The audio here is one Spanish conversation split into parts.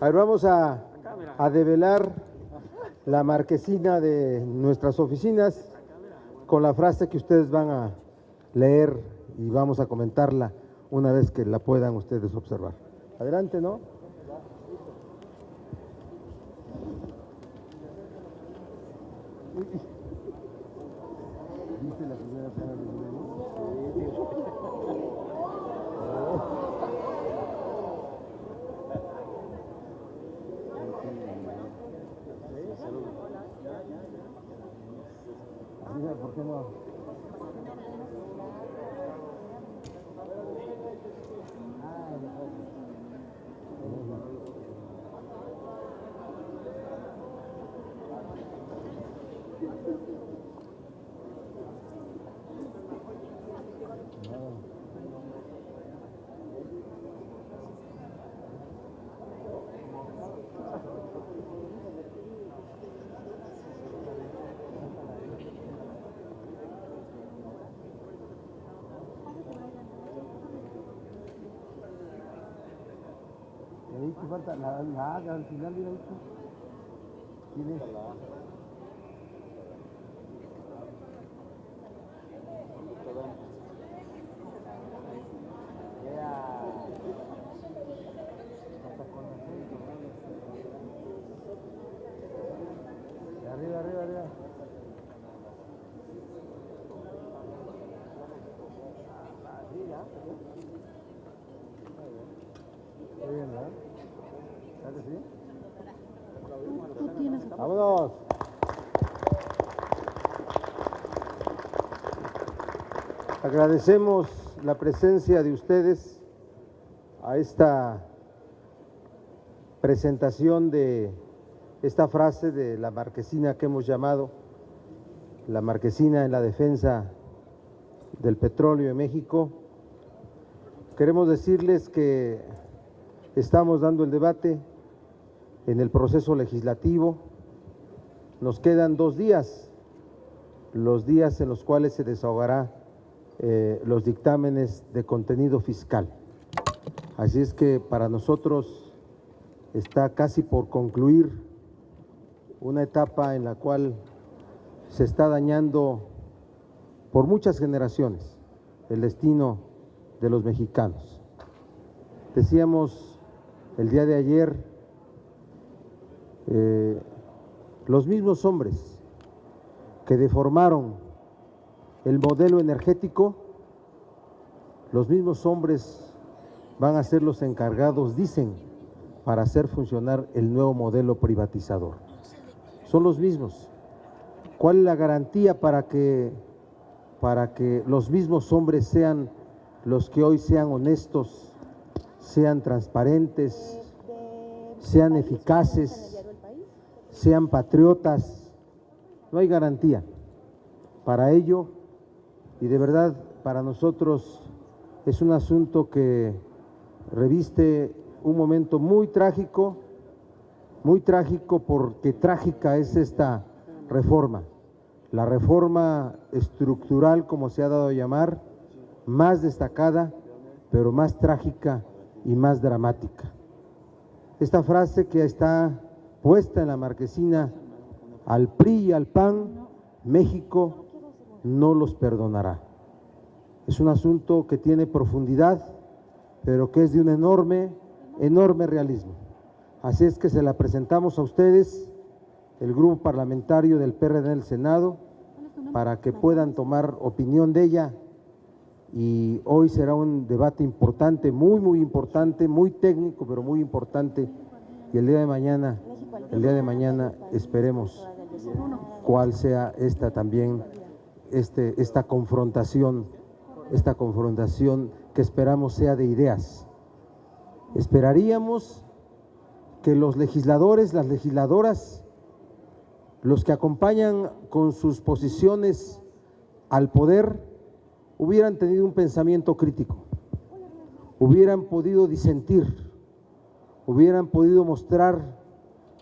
A ver, vamos a develar la marquesina de nuestras oficinas con la frase que ustedes van a leer y vamos a comentarla una vez que la puedan ustedes observar. Adelante, ¿no? ¿Viste la primera cara de Mira, ¿por qué no? Ahí te falta la al final, mira esto. ¿Quién es? Arriba, arriba, arriba. Está bien, ¿verdad? ¿Sabes que sí? ¡Vámonos! Agradecemos la presencia de ustedes a esta presentación de esta frase de la marquesina que hemos llamado la marquesina en la defensa del petróleo en México. Queremos decirles que estamos dando el debate en el proceso legislativo. Nos quedan 2 días, los días en los cuales se desahogará los dictámenes de contenido fiscal. Así es que para nosotros está casi por concluir una etapa en la cual se está dañando por muchas generaciones el destino de los mexicanos. Decíamos el día de ayer, los mismos hombres que deformaron el modelo energético, los mismos hombres van a ser los encargados, dicen, para hacer funcionar el nuevo modelo privatizador. Son los mismos. ¿Cuál es la garantía para que los mismos hombres sean los que hoy sean honestos, sean transparentes, sean eficaces, sean patriotas? No hay garantía para ello, y de verdad para nosotros es un asunto que reviste un momento muy trágico porque trágica es esta reforma, la reforma estructural, como se ha dado a llamar, más destacada, pero más trágica y más dramática. Esta frase que está puesta en la marquesina: al PRI y al PAN, México no los perdonará. Es un asunto que tiene profundidad, pero que es de un enorme realismo. Así es que se la presentamos a ustedes, el grupo parlamentario del PRD en el Senado, para que puedan tomar opinión de ella. Y hoy será un debate importante, muy importante, muy técnico, pero muy importante. Y el día de mañana esperemos cuál sea esta confrontación que esperamos sea de ideas. Esperaríamos que los legisladores, las legisladoras, los que acompañan con sus posiciones al poder, hubieran tenido un pensamiento crítico, hubieran podido disentir, hubieran podido mostrar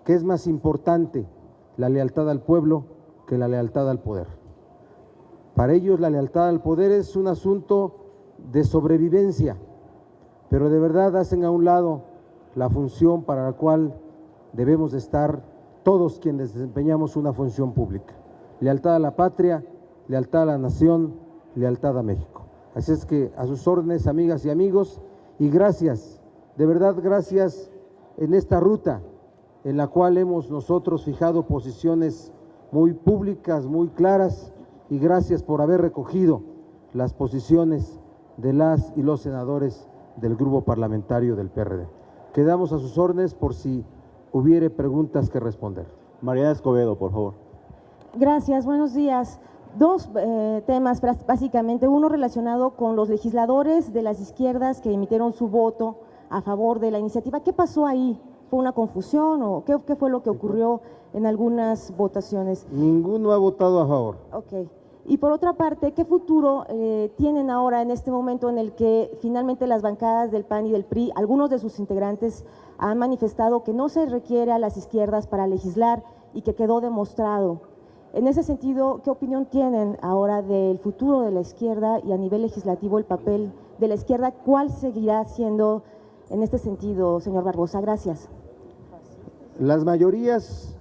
que es más importante la lealtad al pueblo que la lealtad al poder. Para ellos la lealtad al poder es un asunto de sobrevivencia, pero de verdad hacen a un lado la función para la cual debemos de estar todos quienes desempeñamos una función pública. Lealtad a la patria, lealtad a la nación, lealtad a México. Así es que a sus órdenes, amigas y amigos, y gracias, de verdad gracias en esta ruta en la cual hemos nosotros fijado posiciones muy públicas, muy claras, y gracias por haber recogido las posiciones de las y los senadores del grupo parlamentario del PRD. Quedamos a sus órdenes por si hubiere preguntas que responder. Mariana Escobedo, por favor. Gracias, buenos días. Dos temas básicamente, uno relacionado con los legisladores de las izquierdas que emitieron su voto a favor de la iniciativa. ¿Qué pasó ahí? ¿Fue una confusión o qué fue lo que ocurrió en algunas votaciones? Ninguno ha votado a favor. Ok. Y por otra parte, ¿qué futuro tienen ahora en este momento en el que finalmente las bancadas del PAN y del PRI, algunos de sus integrantes han manifestado que no se requiere a las izquierdas para legislar y que quedó demostrado? En ese sentido, ¿qué opinión tienen ahora del futuro de la izquierda y a nivel legislativo el papel de la izquierda? ¿Cuál seguirá siendo en este sentido, señor Barbosa? Gracias. Las mayorías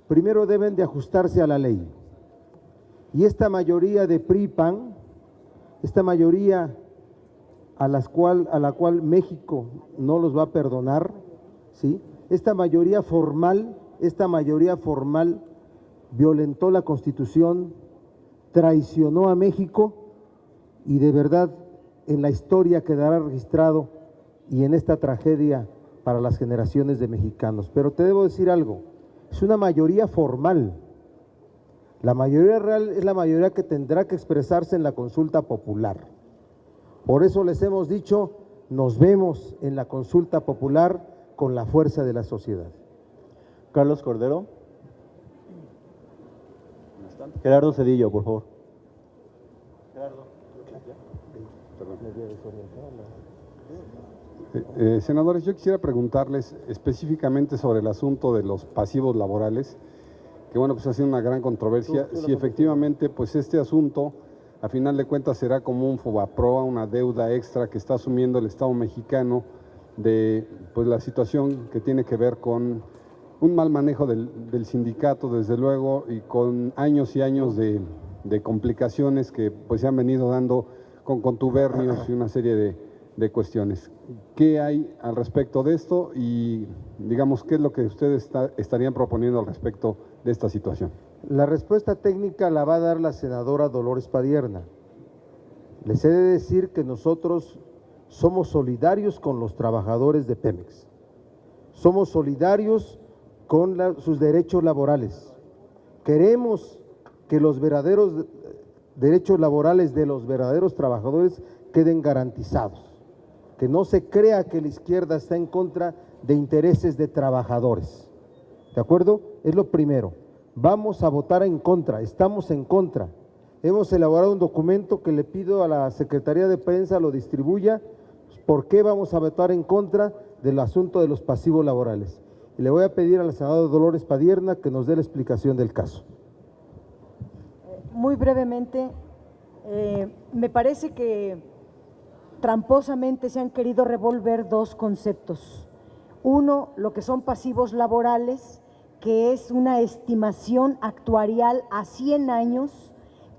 primero deben de ajustarse a la ley. Y esta mayoría de PRI-PAN, esta mayoría a la cual México no los va a perdonar, ¿sí? Esta mayoría formal violentó la Constitución, traicionó a México y de verdad en la historia quedará registrado y en esta tragedia para las generaciones de mexicanos. Pero te debo decir algo, es una mayoría formal. La mayoría real es la mayoría que tendrá que expresarse en la consulta popular. Por eso les hemos dicho, nos vemos en la consulta popular con la fuerza de la sociedad. Carlos Cordero. Gerardo Cedillo, por favor. Senadores, yo quisiera preguntarles específicamente sobre el asunto de los pasivos laborales, que bueno, pues ha sido una gran controversia, si efectivamente pues este asunto a final de cuentas será como un FOBAPROA, una deuda extra que está asumiendo el Estado mexicano de pues la situación que tiene que ver con un mal manejo del sindicato, desde luego, y con años y años de complicaciones que pues se han venido dando con contubernios y una serie de cuestiones. ¿Qué hay al respecto de esto y, digamos, qué es lo que ustedes estarían proponiendo al respecto de esta situación? La respuesta técnica la va a dar la senadora Dolores Padierna. Les he de decir que nosotros somos solidarios con los trabajadores de Pemex. Somos solidarios con sus derechos laborales. Queremos que los verdaderos derechos laborales de los verdaderos trabajadores queden garantizados. Que no se crea que la izquierda está en contra de intereses de trabajadores. ¿De acuerdo? Es lo primero. Vamos a votar en contra, estamos en contra. Hemos elaborado un documento que le pido a la Secretaría de Prensa lo distribuya. ¿Por qué vamos a votar en contra del asunto de los pasivos laborales? Y le voy a pedir a la senadora Dolores Padierna que nos dé la explicación del caso. Muy brevemente, me parece que tramposamente se han querido revolver dos conceptos. Uno, lo que son pasivos laborales, que es una estimación actuarial a 100 años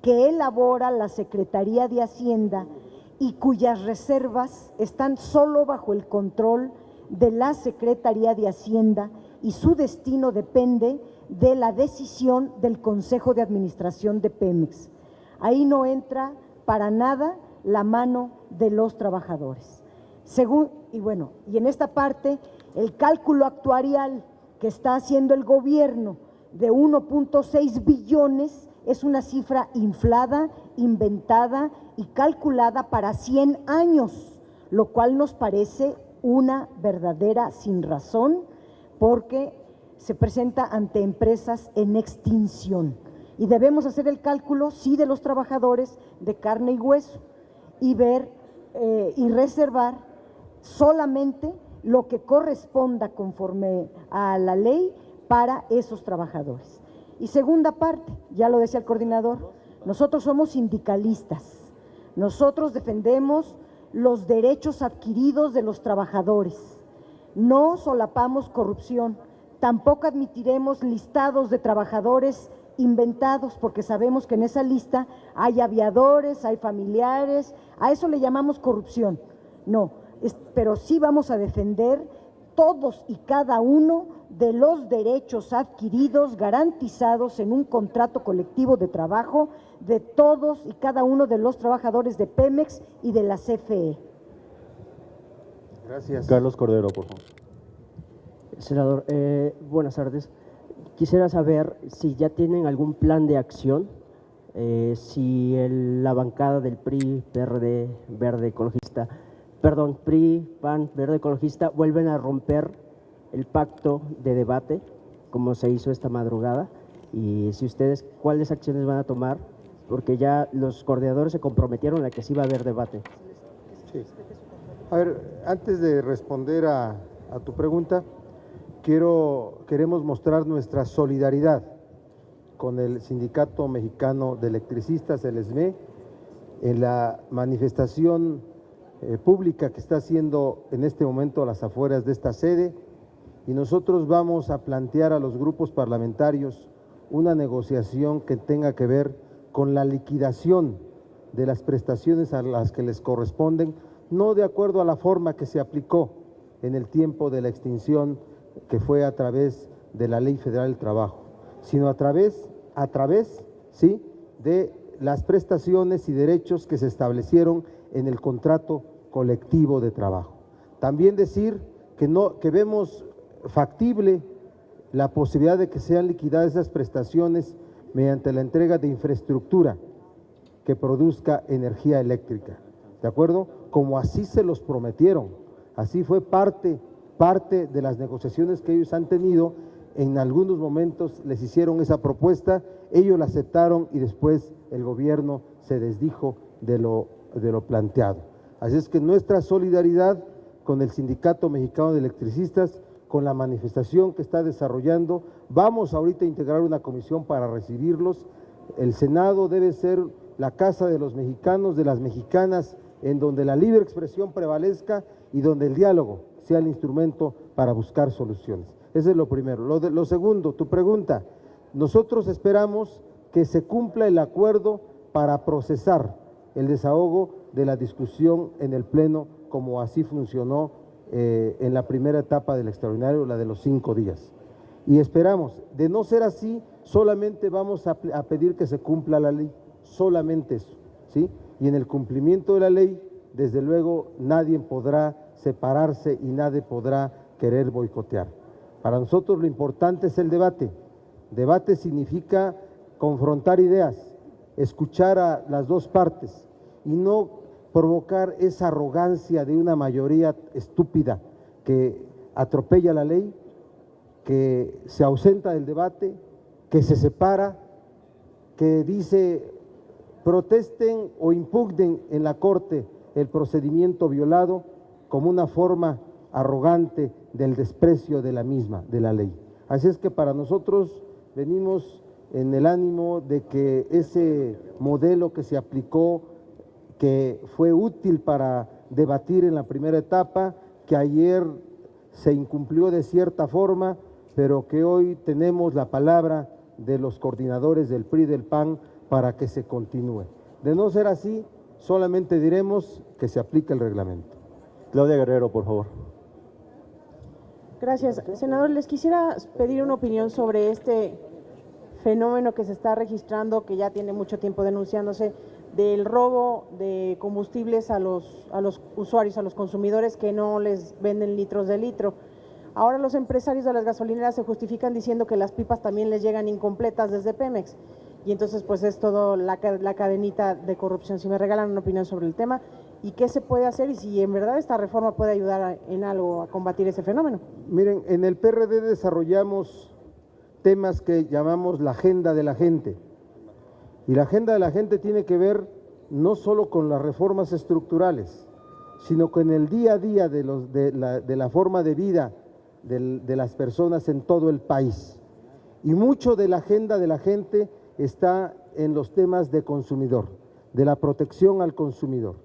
que elabora la Secretaría de Hacienda y cuyas reservas están solo bajo el control de la Secretaría de Hacienda y su destino depende de la decisión del Consejo de Administración de Pemex. Ahí no entra para nada la mano de los trabajadores. Y en esta parte, el cálculo actuarial que está haciendo el gobierno de 1.6 billones es una cifra inflada, inventada y calculada para 100 años, lo cual nos parece una verdadera sinrazón porque se presenta ante empresas en extinción. Y debemos hacer el cálculo, sí, de los trabajadores de carne y hueso y ver y reservar solamente lo que corresponda conforme a la ley para esos trabajadores. Y segunda parte, ya lo decía el coordinador, nosotros somos sindicalistas, nosotros defendemos los derechos adquiridos de los trabajadores. No solapamos corrupción, tampoco admitiremos listados de trabajadores inventados, porque sabemos que en esa lista hay aviadores, hay familiares, a eso le llamamos corrupción. No, pero sí vamos a defender todos y cada uno de los derechos adquiridos, garantizados en un contrato colectivo de trabajo de todos y cada uno de los trabajadores de Pemex y de la CFE. Gracias. Carlos Cordero, por favor. Senador, buenas tardes. Quisiera saber si ya tienen algún plan de acción, si la bancada del PRI, PRD, Verde Ecologista, PRI, PAN, Verde Ecologista, vuelven a romper el pacto de debate, como se hizo esta madrugada, y si ustedes, ¿cuáles acciones van a tomar? Porque ya los coordinadores se comprometieron a que sí va a haber debate. Sí. A ver, antes de responder a tu pregunta, queremos mostrar nuestra solidaridad con el Sindicato Mexicano de Electricistas, el SME, en la manifestación pública que está haciendo en este momento a las afueras de esta sede, y nosotros vamos a plantear a los grupos parlamentarios una negociación que tenga que ver con la liquidación de las prestaciones a las que les corresponden, no de acuerdo a la forma que se aplicó en el tiempo de la extinción, que fue a través de la Ley Federal del Trabajo, sino a través, ¿sí?, de las prestaciones y derechos que se establecieron en el contrato colectivo de trabajo. También decir que vemos factible la posibilidad de que sean liquidadas esas prestaciones mediante la entrega de infraestructura que produzca energía eléctrica, ¿de acuerdo? Como así se los prometieron, así fue parte de las negociaciones que ellos han tenido. En algunos momentos les hicieron esa propuesta, ellos la aceptaron y después el gobierno se desdijo de lo planteado. Así es que nuestra solidaridad con el Sindicato Mexicano de Electricistas, con la manifestación que está desarrollando. Vamos ahorita a integrar una comisión para recibirlos. El Senado debe ser la casa de los mexicanos, de las mexicanas, en donde la libre expresión prevalezca y donde el diálogo sea el instrumento para buscar soluciones. Ese es lo primero. Lo segundo, tu pregunta, nosotros esperamos que se cumpla el acuerdo para procesar el desahogo de la discusión en el Pleno, como así funcionó en la primera etapa del extraordinario, la de los 5 días. Y esperamos, de no ser así, solamente vamos a pedir que se cumpla la ley, solamente eso, ¿sí? Y en el cumplimiento de la ley, desde luego, nadie podrá separarse y nadie podrá querer boicotear. Para nosotros lo importante es el debate. Debate significa confrontar ideas, escuchar a las dos partes y no provocar esa arrogancia de una mayoría estúpida que atropella la ley, que se ausenta del debate, que se separa, que dice protesten o impugnen en la Corte el procedimiento violado como una forma arrogante del desprecio de la misma, de la ley. Así es que para nosotros venimos en el ánimo de que ese modelo que se aplicó, que fue útil para debatir en la primera etapa, que ayer se incumplió de cierta forma, pero que hoy tenemos la palabra de los coordinadores del PRI y del PAN para que se continúe. De no ser así, solamente diremos que se aplica el reglamento. Claudia Guerrero, por favor. Gracias. Senador, les quisiera pedir una opinión sobre este fenómeno que se está registrando, que ya tiene mucho tiempo denunciándose, del robo de combustibles a los usuarios, a los consumidores que no les venden litros de litro. Ahora los empresarios de las gasolineras se justifican diciendo que las pipas también les llegan incompletas desde Pemex, y entonces pues es todo la cadenita de corrupción. Si me regalan una opinión sobre el tema y qué se puede hacer y si en verdad esta reforma puede ayudar en algo a combatir ese fenómeno. Miren, en el PRD desarrollamos temas que llamamos la agenda de la gente. Y la agenda de la gente tiene que ver no solo con las reformas estructurales, sino con el día a día de la forma de vida de las personas en todo el país. Y mucho de la agenda de la gente está en los temas de consumidor, de la protección al consumidor.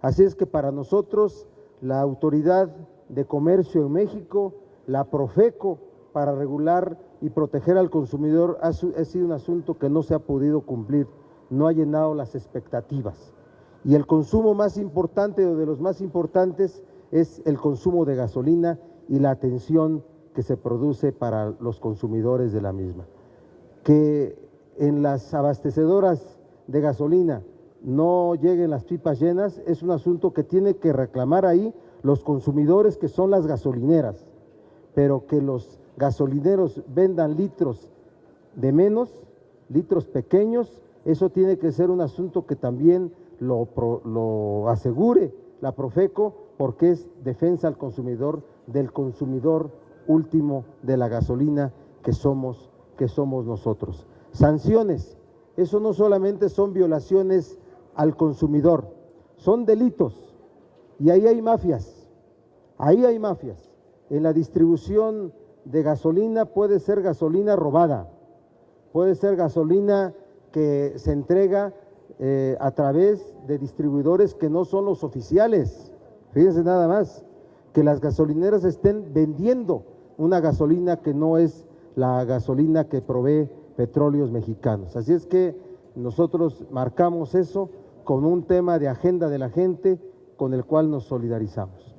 Así es que para nosotros la Autoridad de Comercio en México, la Profeco, para regular y proteger al consumidor ha sido un asunto que no se ha podido cumplir, no ha llenado las expectativas. Y el consumo más importante o de los más importantes es el consumo de gasolina y la atención que se produce para los consumidores de la misma. Que en las abastecedoras de gasolina no lleguen las pipas llenas es un asunto que tiene que reclamar ahí los consumidores, que son las gasolineras, pero que los gasolineros vendan litros de menos, litros pequeños, eso tiene que ser un asunto que también lo asegure la Profeco, porque es defensa al consumidor, del consumidor último de la gasolina que somos nosotros. Sanciones, eso no solamente son violaciones al consumidor, son delitos, y ahí hay mafias, En la distribución de gasolina puede ser gasolina robada, puede ser gasolina que se entrega a través de distribuidores que no son los oficiales. Fíjense nada más, que las gasolineras estén vendiendo una gasolina que no es la gasolina que provee Petróleos Mexicanos. Así es que nosotros marcamos eso con un tema de agenda de la gente con el cual nos solidarizamos.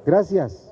Gracias.